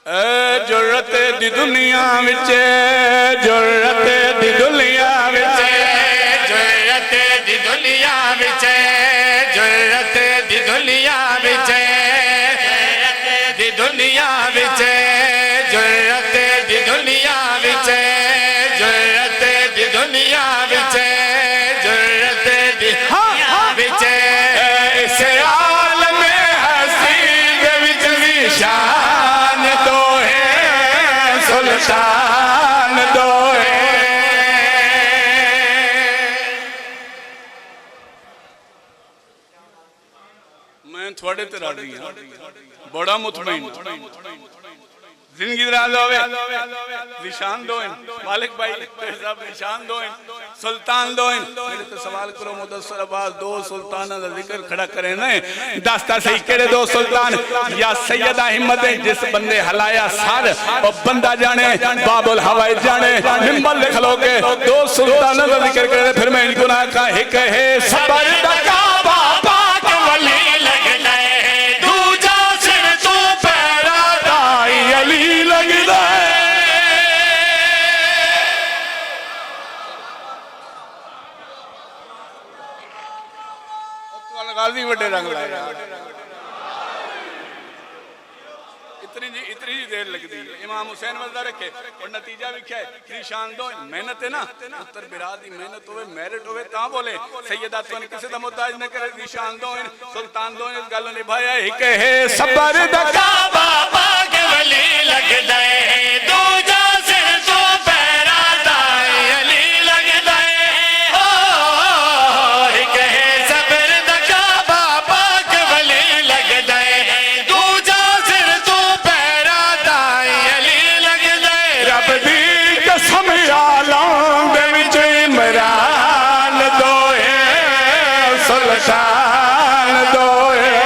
जुर्रत दी दुनिया विच, जुर्रत दी दुनिया विच, जुर्रत दी दुनिया विच, जुर्रत दी दुनिया विच, जुर्रत दी दुनिया विच, जुर्रत दी दुनिया विच, जुर्रत दी दुनिया विच, जुर्रत दी दुनिया विच, इस आलम हस्ती दे विच भी शान दो है, सुल्तान दो है। मैं थोड़े ते राजी हां, बड़ा मुतमईन जिंदगी दराज होवे, निशान दो मालिक भाई साहब, निशान दो सुल्तान दो। मेरे तो सवाल करो मुदस्सर अब्बास, दो सुल्ताना का जिक्र खड़ा करे ना, दसता सही केड़े दो सुल्तान? या सैयदा हिम्मत जिस बंदे हलाया सर और बंदा जाने बाबुल हवाई जाने, मिंबर लिख लोगे दो सुल्ताना का जिक्र करे, फिर मैं इनको ना कहा एक है सबर दा काबा पाक वली लगदा है, दूजा सिर तो पैरा दाई अली लगदा है। गाजी बड़े रंग लाए, इतनी जी देर लगती है। इमाम हुसैन वजदा रखे और नतीजा विख्या है, निशान दो मेहनत है ना, उत्तर बिराद की मेहनत होवे, मेरिट होवे ता बोले सैयदा तो किसी का मोहताज न करे, निशान दो सुल्तान दो इस गल निभाया एक है सबर दा काबा पाक वली लगदा है, दूजा सिर तो पैरा दाई अली लगदा है। ओ एक है सबर दा काबा पाक वली लगदा है, दूजा सिर तो पैरा दाई अली लगदा है। रब दी कसम आलम दे विच इमरान दो है, सुल्तान दो है।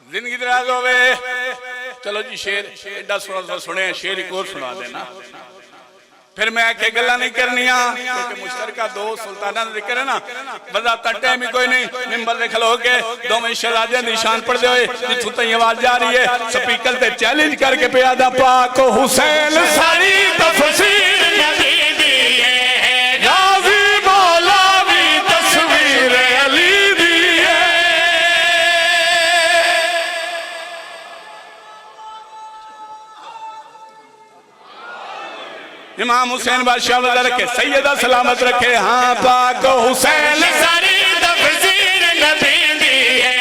जिंदगी दराज होवे। चलो जी शेर एडा सोना सुने, शेर एक और सुना देना, फिर मैं आके गल्ला नहीं करनिया, क्योंकि मुश्तरका दो सुल्ताना का जिक्र है ना, बजाता टाइम ही कोई नहीं, मिंबर लिख लोगे दो में शहजादे निशान पढ़ते हुए जिथों तक आवाज जा रही है, स्पीकर पे चैलेंज करके पे आदा पाक हुसैन सारी तफसीर नबी दी है, गाजी मौलावी तस्वीर अली दी है। इमाम हुसैन बादशाह वजह रखे, सैयदा सलामत रखे, हाँ पाक हुसैन सारी तफसीर नबी दी है,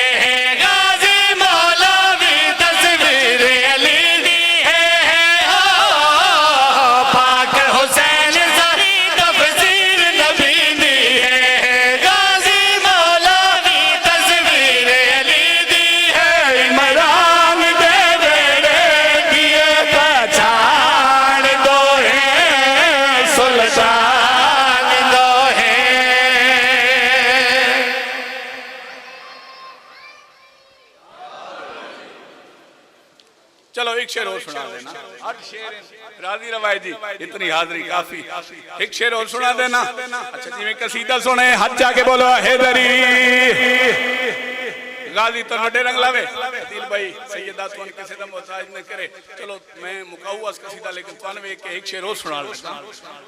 गाजी मौलावी तस्वीर अली दी है। ओ पाक हुसैन सारी तफसीर नबी दी है, गाजी मौलावी तस्वीर अली दी है। इमरान दे बेड़े किए पहचान दो है, सुल्तान दो है। चलो एक शेर और सुना देना, 8 शेर राजी रवाई जी, इतनी हाजरी काफी, एक शेर और सुना देना। अच्छा जी मैं कसीदा सुने, हाथ जाके बोलो हैदरी, गाजी तो वड्डे रंग लावे, दिल भाई सैयदा तो किसी का मोहताज न करे। चलो मैं मुकाऊ अस कसीदा, लेकिन तुम वे के एक शेर और सुना देता।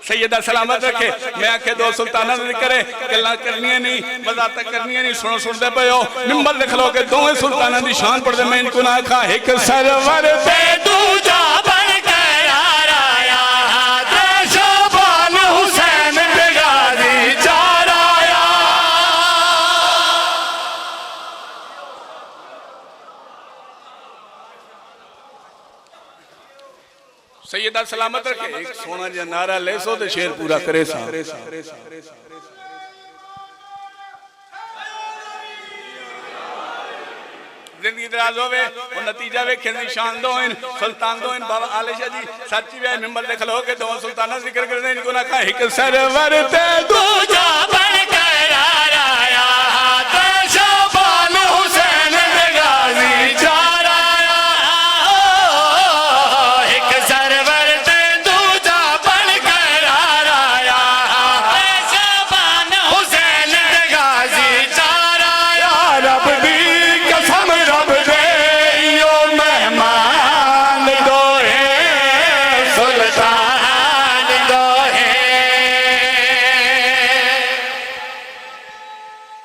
सैयदा सलामत रखे, मैं आखे दो सुल्ताना दा जिक्र है, गल्ला करनियां नहीं, वजाहत करनियां नहीं, सुनो सुनते पे हो, मिंबर लिख लो के दोवें सुल्ताना दी शान पढ़दे, मैं इनको ना आखा एक सरवर पे दूजा बन कर आया, देशोबान हुसैन पे गाजी चार आया। सैयदा सलामत रखे, एक सोना जा नारा ले सो ते शेर पूरा करे सा। जिंदगी दराज होवे और नतीजा वेखे, निशान दो सुल्तान दो बाबा आलिशा जी सच्ची वे मिंबर लिख लो के दो सुल्ताना जिक्र करने इनको ना कहा एक सरवर ते दूजा